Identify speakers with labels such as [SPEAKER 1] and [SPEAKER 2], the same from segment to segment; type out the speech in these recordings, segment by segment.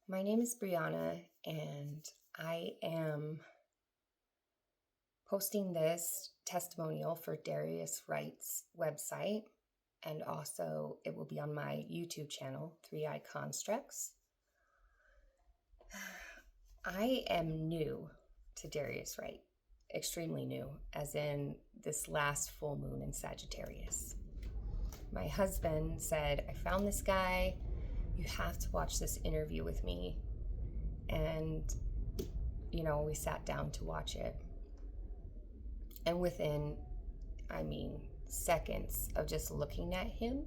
[SPEAKER 1] My name is Brianna, and I am posting this testimonial for Darius Wright's website, and also it will be on my YouTube channel, 3i Constructs. I am new to Darius Wright, extremely new, as in this last full moon in Sagittarius. My husband said, I found this guy. You have to watch this interview with me. And, we sat down to watch it. And within, seconds of just looking at him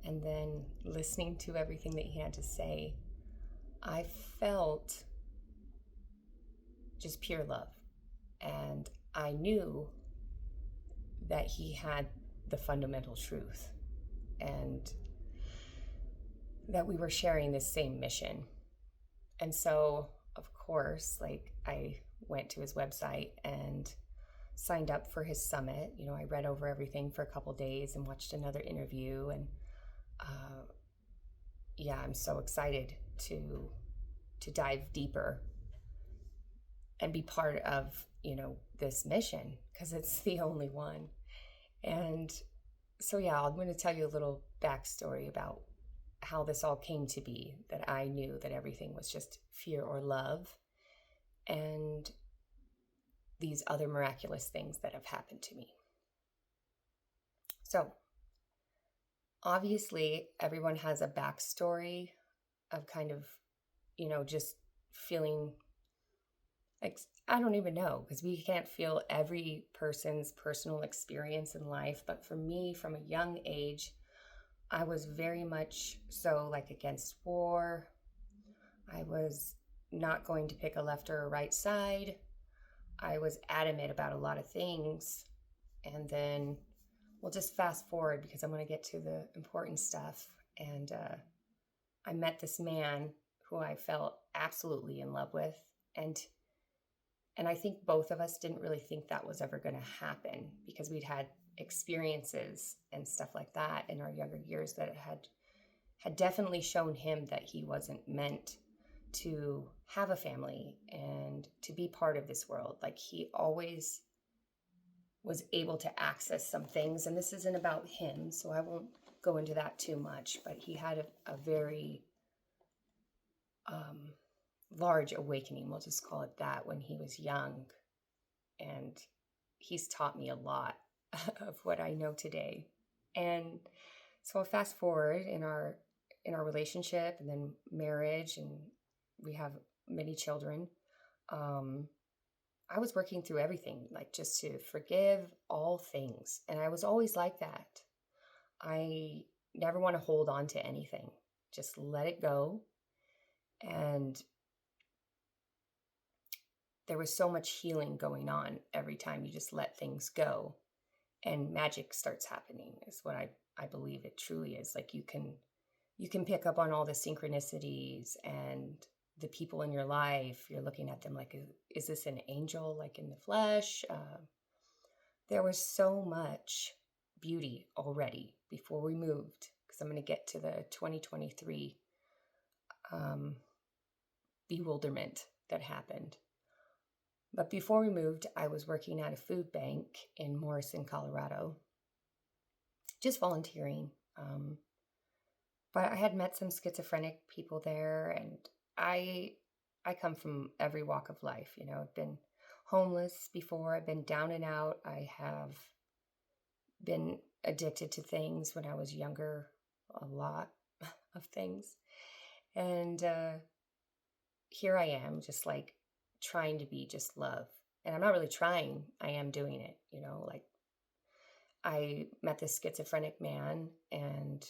[SPEAKER 1] and then listening to everything that he had to say, I felt just pure love. And I knew that he had the fundamental truth and that we were sharing this same mission. And so, of course, I went to his website and signed up for his summit. I read over everything for a couple days and watched another interview. And I'm so excited to dive deeper and be part of, this mission, because it's the only one. And so, I'm going to tell you a little backstory about how this all came to be, that I knew that everything was just fear or love, and these other miraculous things that have happened to me. So, obviously, everyone has a backstory of kind of, just feeling like, I don't even know, because we can't feel every person's personal experience in life. But for me, from a young age, I was very much so against war. I was not going to pick a left or a right side. I was adamant about a lot of things. And then we'll just fast forward because I'm going to get to the important stuff. And I met this man who I fell absolutely in love with. And I think both of us didn't really think that was ever going to happen, because we'd had experiences and stuff like that in our younger years that had definitely shown him that he wasn't meant to have a family and to be part of this world. Like, he always was able to access some things, and this isn't about him, so I won't go into that too much, but he had a very large awakening, we'll just call it that, when he was young. And he's taught me a lot of what I know today. And so I'll fast forward in our relationship, and then marriage, and we have many children. I was working through everything, just to forgive all things. And I was always like that. I never want to hold on to anything. Just let it go. And there was so much healing going on every time you just let things go, and magic starts happening, is what I believe it truly is. Like, you can pick up on all the synchronicities and the people in your life. You're looking at them like, is this an angel, like in the flesh? There was so much beauty already before we moved, because I'm going to get to the 2023 bewilderment that happened. But before we moved, I was working at a food bank in Morrison, Colorado, just volunteering. But I had met some schizophrenic people there, and I come from every walk of life. I've been homeless before. I've been down and out. I have been addicted to things when I was younger, a lot of things. And here I am, just trying to be just love. And I'm not really trying, I am doing it. I met this schizophrenic man, and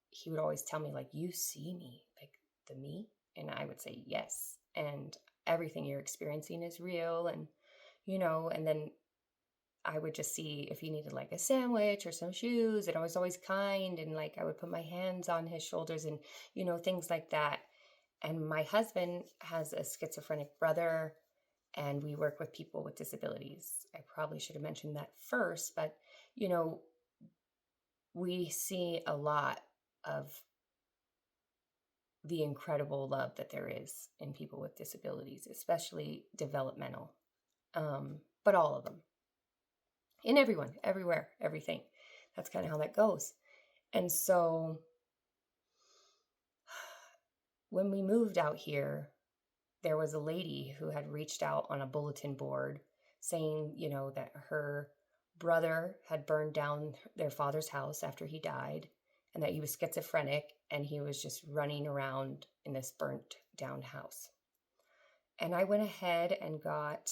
[SPEAKER 1] he would always tell me, you see me, the me? And I would say, yes. And everything you're experiencing is real. And, and then I would just see if he needed a sandwich or some shoes, and I was always kind. And I would put my hands on his shoulders and, things like that. And my husband has a schizophrenic brother, and we work with people with disabilities. I probably should have mentioned that first, but, we see a lot of the incredible love that there is in people with disabilities, especially developmental, but all of them, in everyone, everywhere, everything. That's kind of how that goes. And so when we moved out here, there was a lady who had reached out on a bulletin board saying, that her brother had burned down their father's house after he died, and that he was schizophrenic and he was just running around in this burnt down house. And I went ahead and got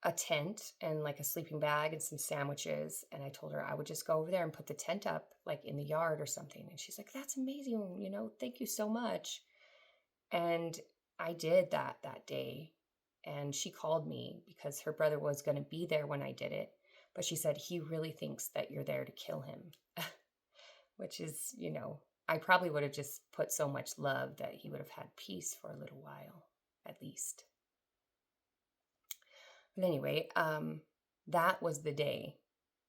[SPEAKER 1] a tent and like a sleeping bag and some sandwiches. And I told her I would just go over there and put the tent up like in the yard or something. And she's like, that's amazing. Thank you so much. And I did that day. And she called me because her brother was going to be there when I did it. But she said, he really thinks that you're there to kill him, which is, I probably would have just put so much love that he would have had peace for a little while, at least. But anyway, that was the day.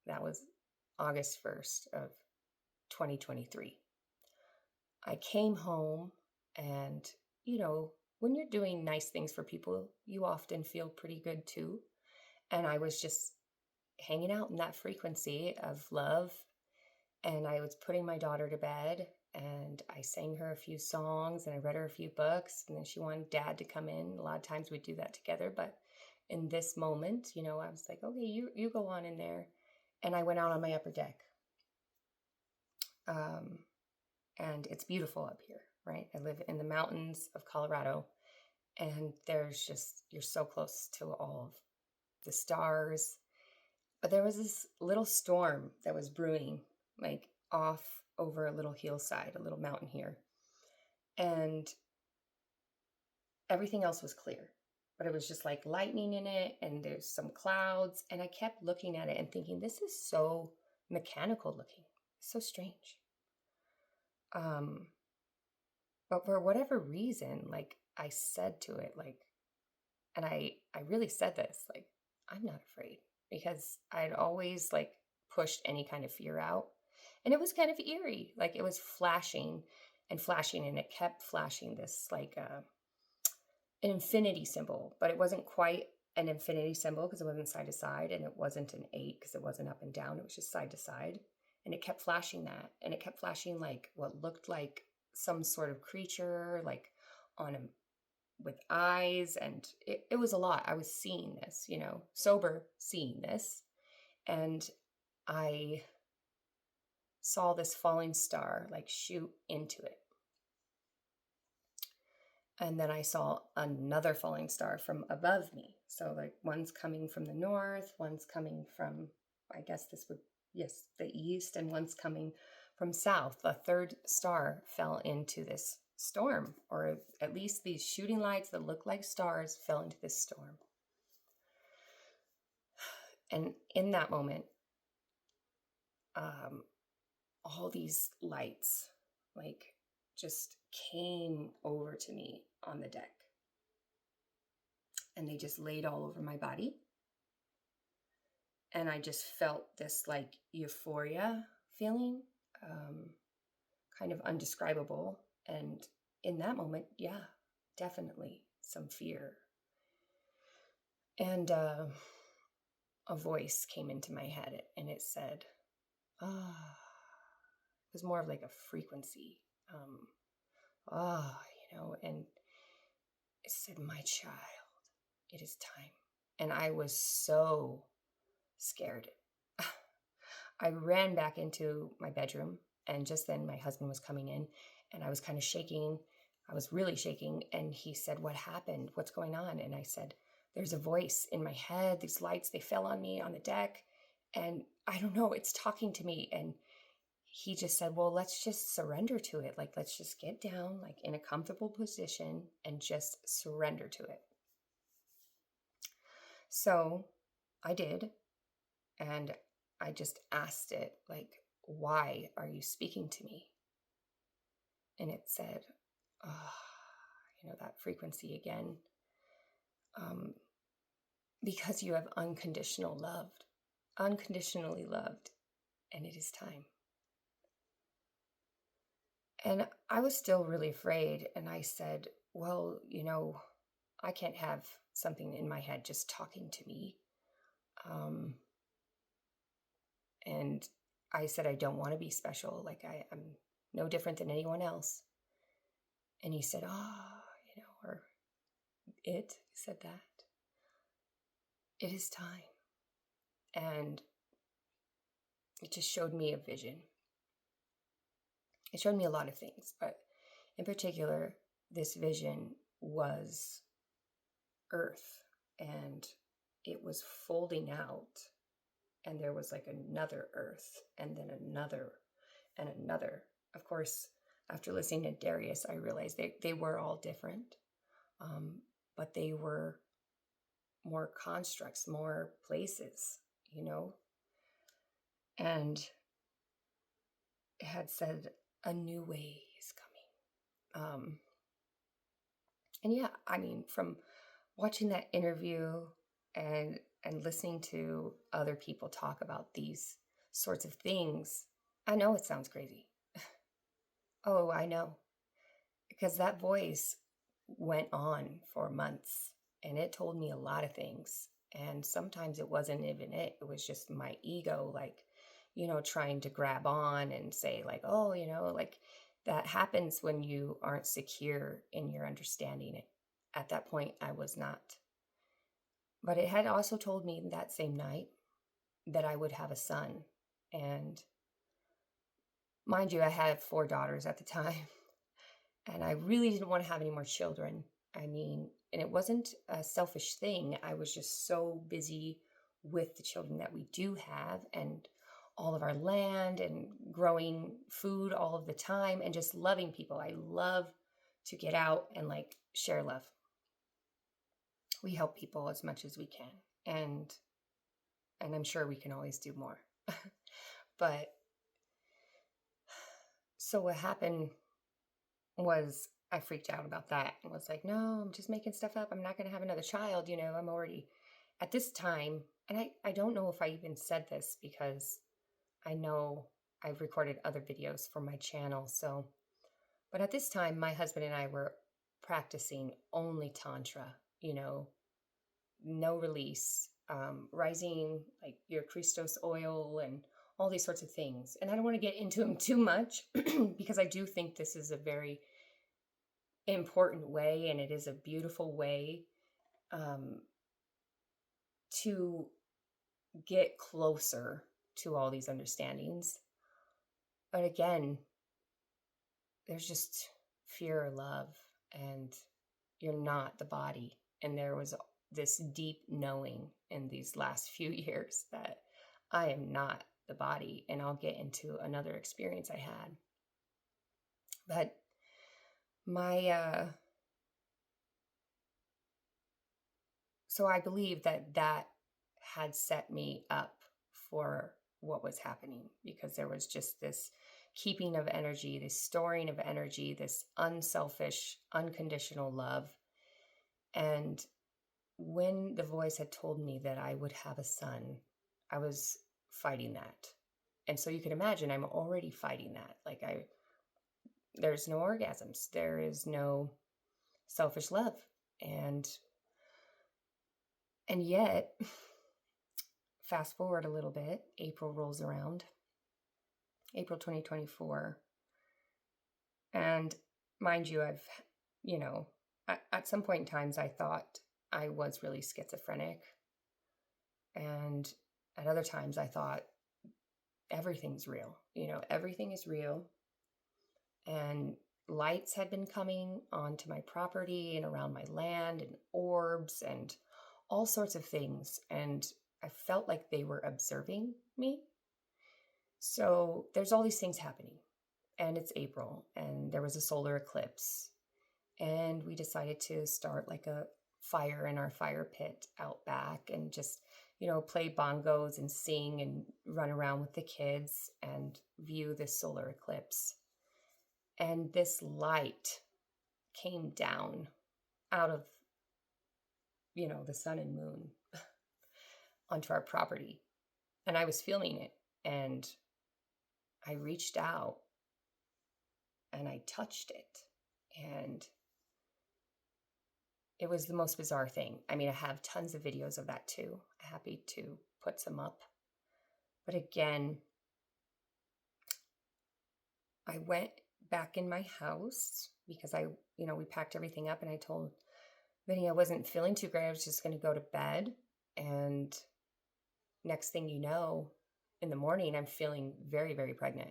[SPEAKER 1] That was August 1st of 2023. I came home and, when you're doing nice things for people, you often feel pretty good too. And I was just hanging out in that frequency of love. And I was putting my daughter to bed and I sang her a few songs and I read her a few books. And then she wanted Dad to come in. A lot of times we do that together. But in this moment, I was like, okay, you go on in there. And I went out on my upper deck. And it's beautiful up here, right? I live in the mountains of Colorado. And you're so close to all of the stars. But there was this little storm that was brewing, like off over a little hillside, a little mountain here. And everything else was clear, but it was just like lightning in it and there's some clouds. And I kept looking at it and thinking, this is so mechanical looking, so strange. But for whatever reason, like I said to it, like, and I really said this, like, I'm not afraid, because I'd always like pushed any kind of fear out. And it was kind of eerie. Like it was flashing and flashing and it kept flashing this like an infinity symbol, but it wasn't quite an infinity symbol because it wasn't side to side, and it wasn't an 8 because it wasn't up and down. It was just side to side. And it kept flashing that. And it kept flashing like what looked like some sort of creature, like on a with eyes, and it was a lot. I was seeing this, sober seeing this. And I saw this falling star like shoot into it. And then I saw another falling star from above me. So like one's coming from the north, one's coming from, I guess the east, and one's coming from south. The third star fell into this storm, or at least these shooting lights that look like stars fell into this storm. And in that moment, all these lights like just came over to me on the deck, and they just laid all over my body. And I just felt this like euphoria feeling, kind of undescribable. And in that moment, yeah, definitely some fear. And a voice came into my head and it said, it was more of like a frequency. And it said, my child, it is time. And I was so scared. I ran back into my bedroom, and just then my husband was coming in, and I was kind of shaking. I was really shaking. And he said, what happened? What's going on? And I said, there's a voice in my head. These lights, they fell on me on the deck. And I don't know, it's talking to me. And he just said, well, let's just surrender to it. Like, let's just get down like in a comfortable position and just surrender to it. So I did. And I just asked it, like, why are you speaking to me? And it said, that frequency again. Because you have unconditionally loved, and it is time. And I was still really afraid. And I said, well, I can't have something in my head just talking to me. Um, and I said, I don't want to be special. Like I'm no different than anyone else. And he said, or it said that it is time. And it just showed me a vision. It showed me a lot of things, but in particular, this vision was Earth, and it was folding out, and there was like another Earth, and then another, and another. Of course, after listening to Darius, I realized they were all different, but they were more constructs, more places, and it had said a new way is coming. And yeah, I mean, from watching that interview and listening to other people talk about these sorts of things, I know it sounds crazy. Oh, I know. Because that voice went on for months and it told me a lot of things. And sometimes it wasn't even it. It was just my ego, like, trying to grab on and say, like, oh, like that happens when you aren't secure in your understanding it. At that point, I was not. But it had also told me that same night that I would have a son. And mind you, I had 4 daughters at the time. And I really didn't want to have any more children. I mean, and it wasn't a selfish thing. I was just so busy with the children that we do have and all of our land and growing food all of the time and just loving people. I love to get out and like share love. We help people as much as we can. And I'm sure we can always do more. But so what happened was I freaked out about that and was like, no, I'm just making stuff up. I'm not going to have another child. I'm already at this time. And I don't know if I even said this because I know I've recorded other videos for my channel. So, but at this time, my husband and I were practicing only Tantra, no release, rising like your Christos oil and all these sorts of things. And I don't want to get into them too much because I do think this is a very important way, and it is a beautiful way to get closer to all these understandings. But again, there's just fear or love, and you're not the body. And there was this deep knowing in these last few years that I am not the body, and I'll get into another experience I had. But so I believe that had set me up for what was happening, because there was just this keeping of energy, this storing of energy, this unselfish, unconditional love. And when the voice had told me that I would have a son, I was fighting that. And so you can imagine I'm already fighting that. Like there's no orgasms. There is no selfish love. And yet, fast forward a little bit, April rolls around, April 2024. And mind you, at some point in times, I thought I was really schizophrenic. And at other times, I thought everything's real. Everything is real. And lights had been coming onto my property and around my land, and orbs and all sorts of things. And I felt like they were observing me. So there's all these things happening. And it's April, and there was a solar eclipse. And we decided to start like a fire in our fire pit out back and just, play bongos and sing and run around with the kids and view this solar eclipse. And this light came down out of, the sun and moon onto our property. And I was feeling it. And I reached out and I touched it. And it was the most bizarre thing. I mean, I have tons of videos of that too. Happy to put some up. But again, I went back in my house because we packed everything up, and I told Vinny I wasn't feeling too great. I was just going to go to bed. And next thing you know, in the morning, I'm feeling very, very pregnant.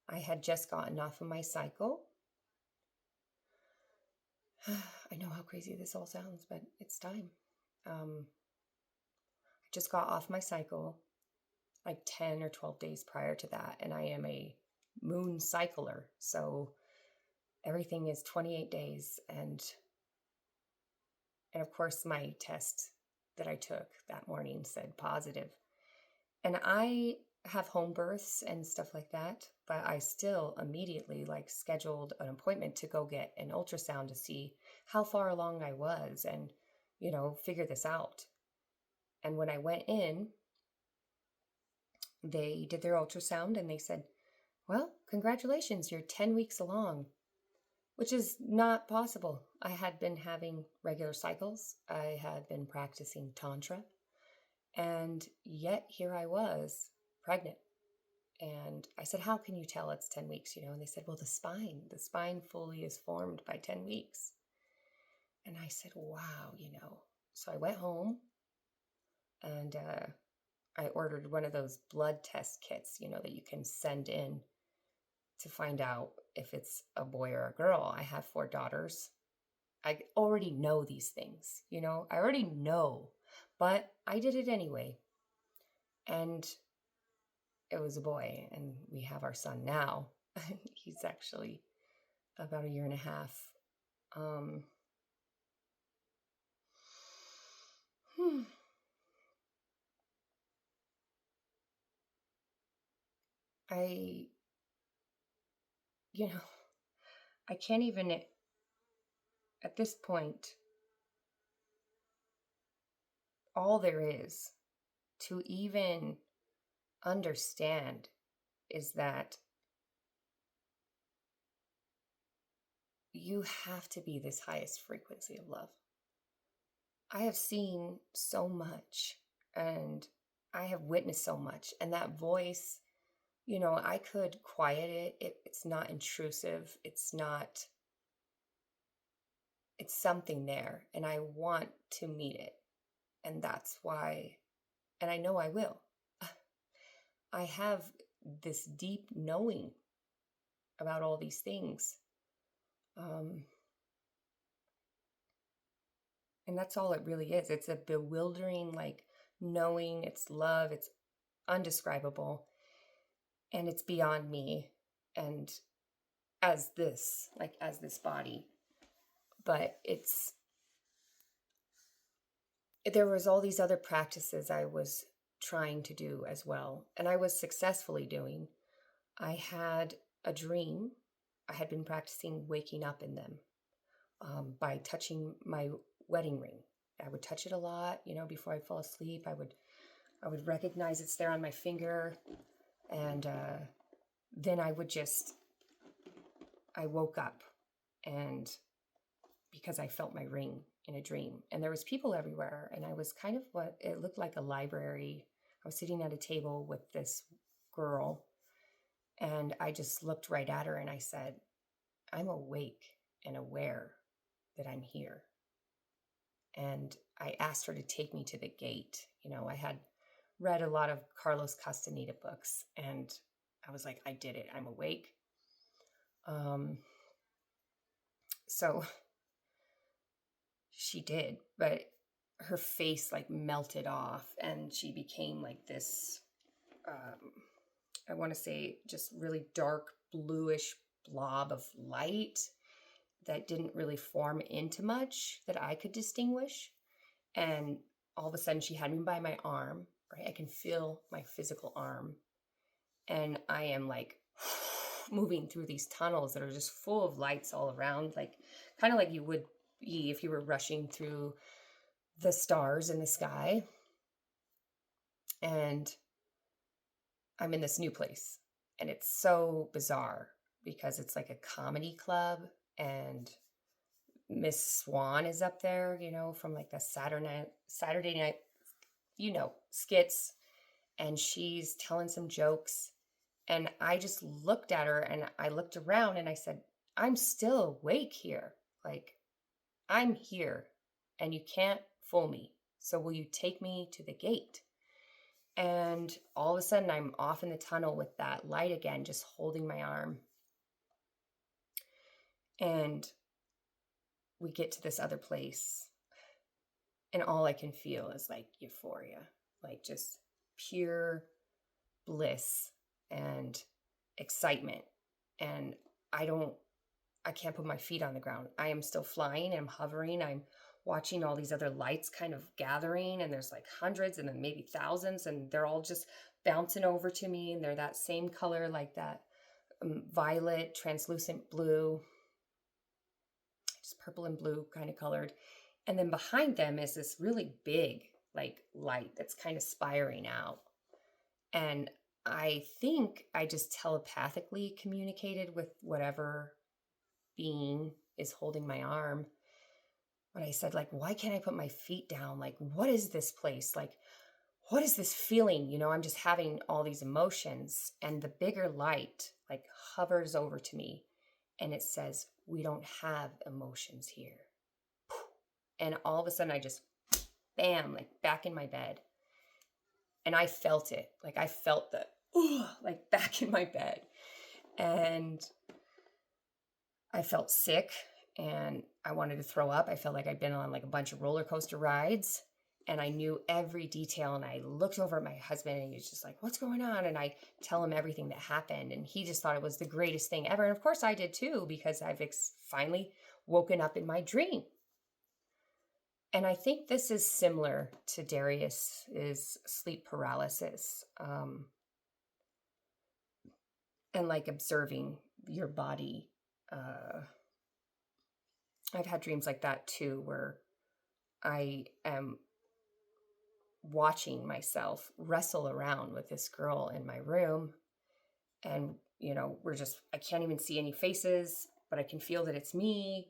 [SPEAKER 1] I had just gotten off of my cycle. I know how crazy this all sounds, but it's time. I just got off my cycle like 10 or 12 days prior to that, and I am a moon cycler. So everything is 28 days. And of course, my test that I took that morning said positive. And I have home births and stuff like that, but I still immediately scheduled an appointment to go get an ultrasound to see how far along I was and, figure this out. And when I went in, they did their ultrasound and they said, well, congratulations, you're 10 weeks along, which is not possible. I had been having regular cycles. I had been practicing Tantra, and yet here I was pregnant. And I said, how can you tell it's 10 weeks, And they said, well, the spine fully is formed by 10 weeks. And I said, wow, So I went home and I ordered one of those blood test kits, that you can send in to find out if it's a boy or a girl. I have 4 daughters. I already know these things, I already know, but I did it anyway. And it was a boy, and we have our son now. He's actually about 1.5 years. I, I can't even, at this point, all there is to even understand is that you have to be this highest frequency of love. I have seen so much, and I have witnessed so much, and that voice, I could quiet it. It's not intrusive. It's something there, and I want to meet it. And that's why, and I know I will. I have this deep knowing about all these things. And that's all it really is. It's a bewildering, knowing. It's love. It's undescribable. And it's beyond me. And as this body. But there was all these other practices I was trying to do as well. And I was successfully doing. I had a dream. I had been practicing waking up in them by touching my wedding ring. I would touch it a lot, before I'd fall asleep. I would recognize it's there on my finger. And then I woke up, and because I felt my ring in a dream, and there was people everywhere, and I was kind of what it looked like a library. I was sitting at a table with this girl, and I just looked right at her and I said, I'm awake and aware that I'm here. And I asked her to take me to the gate. I had read a lot of Carlos Castaneda books, and I was like, I did it. I'm awake. So she did, but her face melted off, and she became this, I want to say just really dark bluish blob of light that didn't really form into much that I could distinguish. And all of a sudden she had me by my arm, right? I can feel my physical arm. And I am moving through these tunnels that are just full of lights all around, kind of like you would be if you were rushing through the stars in the sky. And I'm in this new place, and it's so bizarre because it's like a comedy club, and Miss Swan is up there, from like the Saturday night, skits, and she's telling some jokes. And I just looked at her and I looked around and I said, I'm still awake here. Like, I'm here and you can't fool me. So will you take me to the gate? And all of a sudden I'm off in the tunnel with that light again, just holding my arm. And we get to this other place. And all I can feel is like euphoria, like just pure bliss and excitement. And I can't put my feet on the ground. I am still flying. I'm hovering. I'm watching all these other lights kind of gathering, and there's like hundreds and then maybe thousands, and they're all just bouncing over to me. And they're that same color, like that violet, translucent blue, just purple and blue kind of colored. And then behind them is this really big like light that's kind of spiring out. And I think I just telepathically communicated with whatever being is holding my arm. When I said, like, why can't I put my feet down? Like, what is this place? Like, what is this feeling? I'm just having all these emotions. And the bigger light like hovers over to me and it says, we don't have emotions here. And all of a sudden I just, bam, like back in my bed. And I felt it. Like I felt the, like back in my bed. And I felt sick and I wanted to throw up. I felt like I'd been on like a bunch of roller coaster rides and I knew every detail. And I looked over at my husband and he was just like, what's going on? And I tell him everything that happened. And he just thought it was the greatest thing ever. And of course I did too, because I've finally woken up in my dream. And I think this is similar to Darius's sleep paralysis, and like observing your body. I've had dreams like that too, where I am watching myself wrestle around with this girl in my room. And, I can't even see any faces, but I can feel that it's me.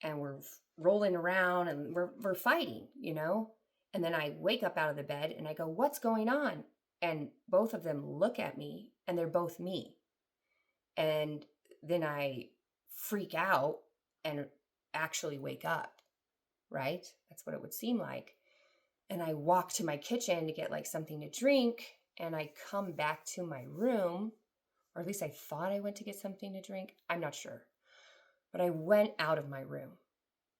[SPEAKER 1] And we're rolling around and we're fighting, And then I wake up out of the bed and I go, what's going on? And both of them look at me and they're both me. And then I freak out and actually wake up, right? That's what it would seem like. And I walk to my kitchen to get like something to drink. And I come back to my room, or at least I thought I went to get something to drink. I'm not sure. But I went out of my room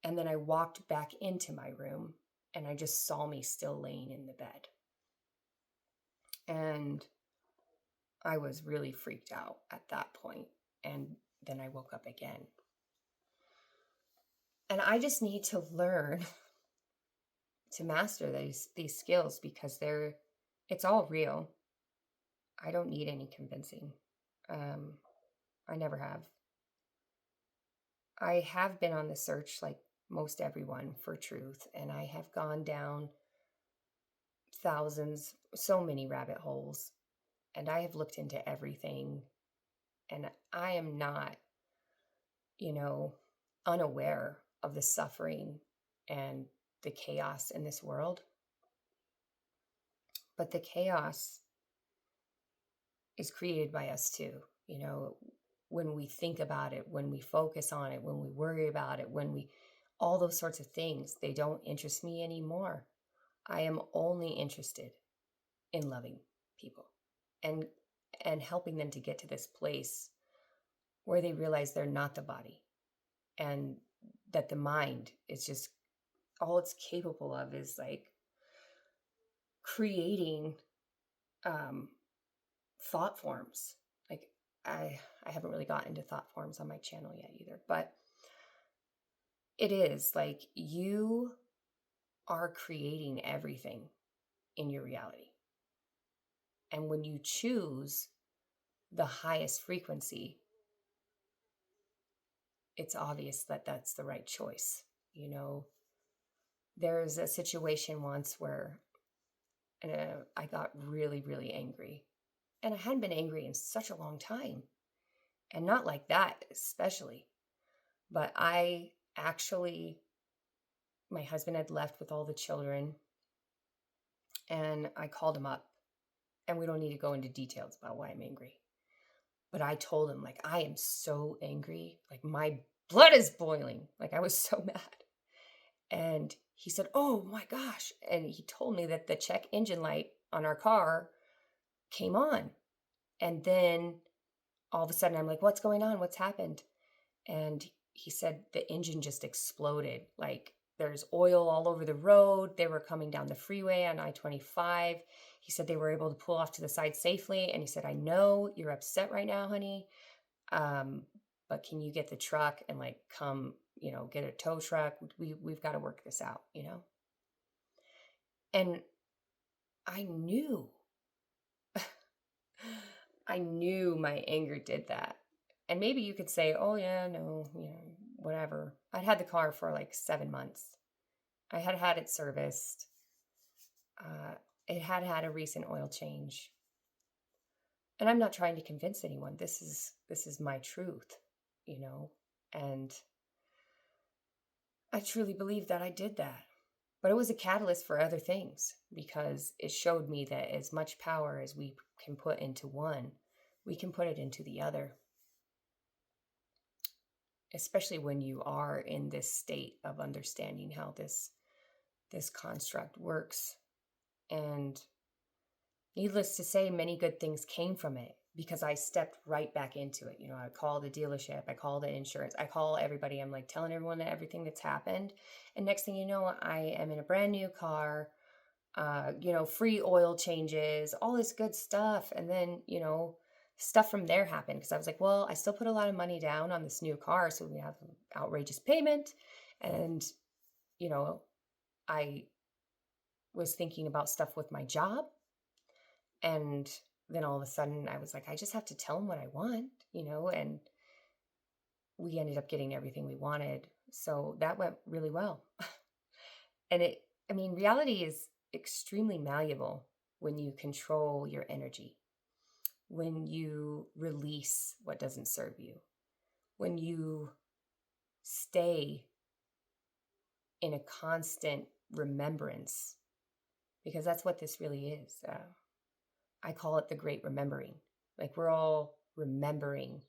[SPEAKER 1] and then I walked back into my room and I just saw me still laying in the bed. And I was really freaked out at that point. And then I woke up again. And I just need to learn to master these skills because it's all real. I don't need any convincing. I never have. I have been on the search, like most everyone, for truth, and I have gone down thousands, so many rabbit holes, and I have looked into everything, and I am not, unaware of the suffering and the chaos in this world. But the chaos is created by us too, when we think about it, when we focus on it, when we worry about it, all those sorts of things, they don't interest me anymore. I am only interested in loving people and helping them to get to this place where they realize they're not the body and that the mind is just all it's capable of is like creating thought forms. Like I haven't really gotten into thought forms on my channel yet either, but it is like you are creating everything in your reality. And when you choose the highest frequency, it's obvious that that's the right choice. There's a situation once where I got really, really angry. And I hadn't been angry in such a long time. And not like that, especially. But I actually, my husband had left with all the children, and I called him up. And we don't need to go into details about why I'm angry. But I told him, like, I am so angry. Like, my blood is boiling. Like, I was so mad. And he said, oh my gosh. And he told me that the check engine light on our car came on. And then all of a sudden, I'm like, what's going on? What's happened? And he said the engine just exploded. Like, there's oil all over the road. They were coming down the freeway on I-25. He said they were able to pull off to the side safely. And he said, I know you're upset right now, honey. But can you get the truck and like come, get a tow truck? We've got to work this out, And I knew, I knew my anger did that. And maybe you could say, oh yeah, no, whatever. I'd had the car for like 7 months. I had had it serviced. It had had a recent oil change. And I'm not trying to convince anyone. This is my truth, and I truly believe that I did that. But it was a catalyst for other things because it showed me that as much power as we can put into one, we can put it into the other. Especially when you are in this state of understanding how this construct works. And needless to say, many good things came from it because I stepped right back into it. I call the dealership, I call the insurance, I call everybody. I'm like telling everyone everything that's happened. And next thing you know, I am in a brand new car, free oil changes, all this good stuff. And then, stuff from there happened because I was like, well, I still put a lot of money down on this new car. So we have an outrageous payment. And, I was thinking about stuff with my job. And then all of a sudden I was like, I just have to tell them what I want, and we ended up getting everything we wanted. So that went really well. And reality is extremely malleable when you control your energy, when you release what doesn't serve you, when you stay in a constant remembrance, because that's what this really is. I call it the great remembering. Like, we're all remembering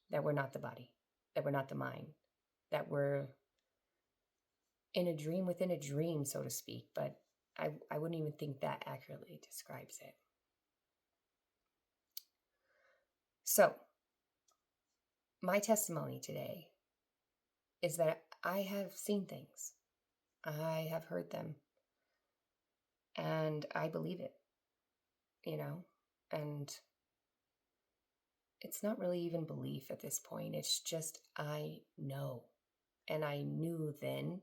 [SPEAKER 1] that we're not the body, that we're not the mind, that we're in a dream within a dream, so to speak. But I wouldn't even think that accurately describes it. So, my testimony today is that I have seen things. I have heard them. And I believe it, and it's not really even belief at this point. It's just, I know. And I knew then,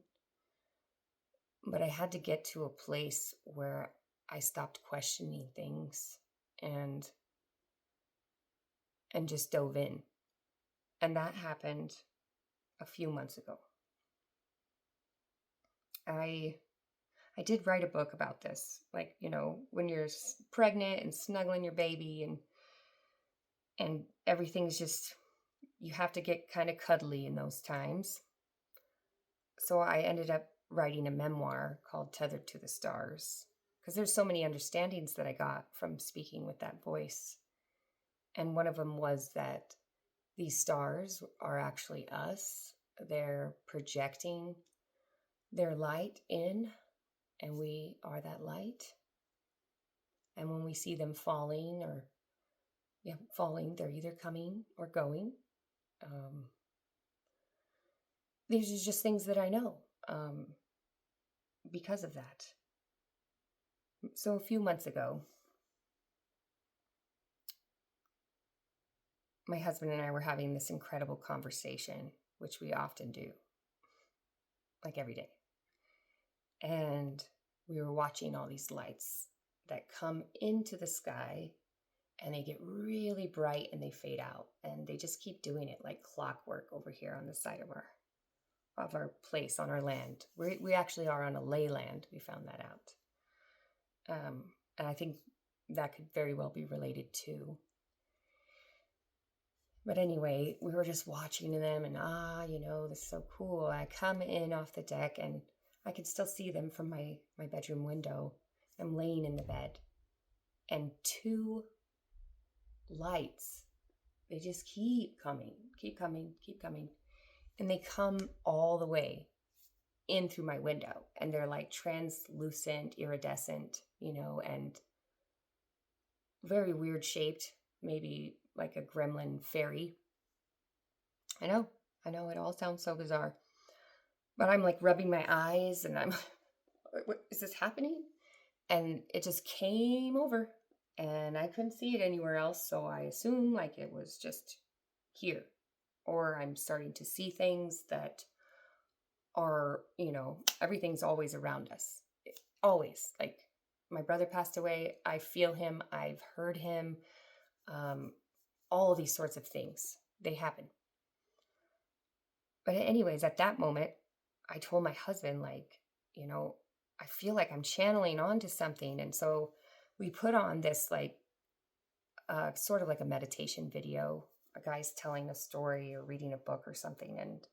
[SPEAKER 1] but I had to get to a place where I stopped questioning things and just dove in. And that happened a few months ago. I did write a book about this, like, when you're pregnant and snuggling your baby and everything's just, you have to get kind of cuddly in those times. So I ended up writing a memoir called Tethered to the Stars, because there's so many understandings that I got from speaking with that voice. And one of them was that these stars are actually us. They're projecting their light in, and we are that light. And when we see them falling they're either coming or going. These are just things that I know because of that. So a few months ago, my husband and I were having this incredible conversation, which we often do, like every day. And we were watching all these lights that come into the sky, and they get really bright and they fade out, and they just keep doing it like clockwork over here on the side of our place on our land. We actually are on a ley land. We found that out. And I think that could very well be related to. But anyway, we were just watching them and this is so cool. I come in off the deck and I can still see them from my bedroom window. I'm laying in the bed and two lights, they just keep coming, keep coming, keep coming. And they come all the way in through my window and they're like translucent, iridescent, and very weird shaped, maybe like a gremlin fairy. I know, it all sounds so bizarre. But I'm like rubbing my eyes and I'm, what is this happening? And it just came over and I couldn't see it anywhere else. So I assume like it was just here. Or I'm starting to see things that are, everything's always around us. Always. Like my brother passed away. I feel him. I've heard him. All of these sorts of things, they happen. But anyways, at that moment, I told my husband, like, I feel like I'm channeling onto something. And so we put on this like, sort of like a meditation video. A guy's telling a story or reading a book or something. And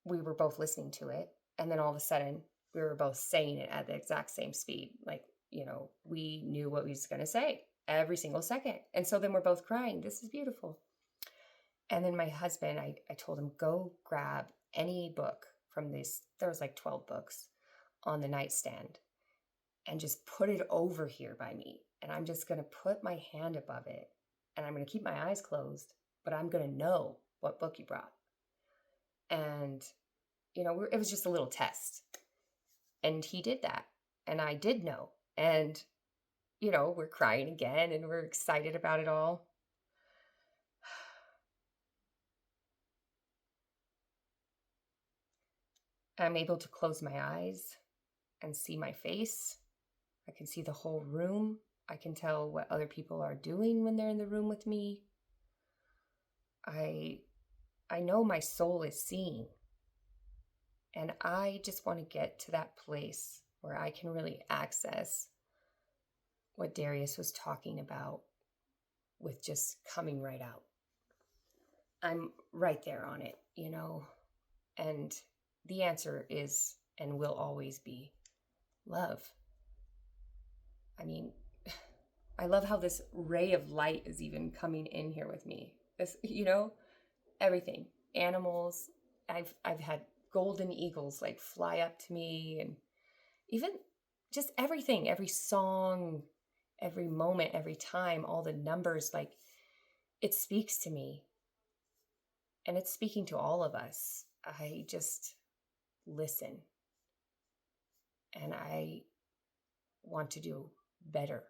[SPEAKER 1] we were both listening to it. And then all of a sudden we were both saying it at the exact same speed. Like, we knew what we was going to say every single second. And so then we're both crying. This is beautiful. And then my husband, I told him, go grab any book from this. There was like 12 books on the nightstand and just put it over here by me. And I'm just going to put my hand above it and I'm going to keep my eyes closed, but I'm going to know what book you brought. And, it was just a little test. And he did that. And I did know. And, we're crying again and we're excited about it all. I'm able to close my eyes and see my face. I can see the whole room. I can tell what other people are doing when they're in the room with me. I know my soul is seeing. And I just want to get to that place where I can really access what Darius was talking about with just coming right out. I'm right there on it, and the answer is and will always be love. I mean, I love how this ray of light is even coming in here with me. This, everything, animals. I've had golden eagles like fly up to me, and even just everything, every song, every moment, every time, all the numbers, like it speaks to me. And it's speaking to all of us. I just listen. And I want to do better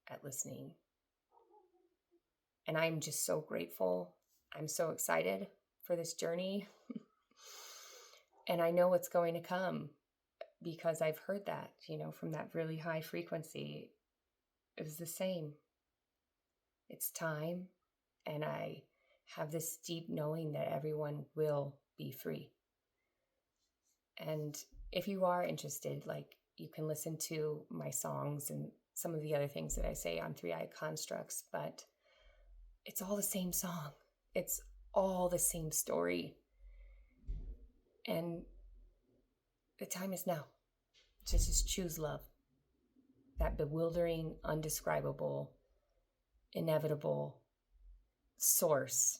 [SPEAKER 1] at listening. And I'm just so grateful. I'm so excited for this journey. And I know what's going to come because I've heard that, from that really high frequency. It was the same. It's time. And I have this deep knowing that everyone will be free. And if you are interested, like you can listen to my songs and some of the other things that I say on 3i Constructs, but it's all the same song. It's all the same story. And the time is now to just choose love. That bewildering, undescribable, inevitable source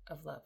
[SPEAKER 1] of love.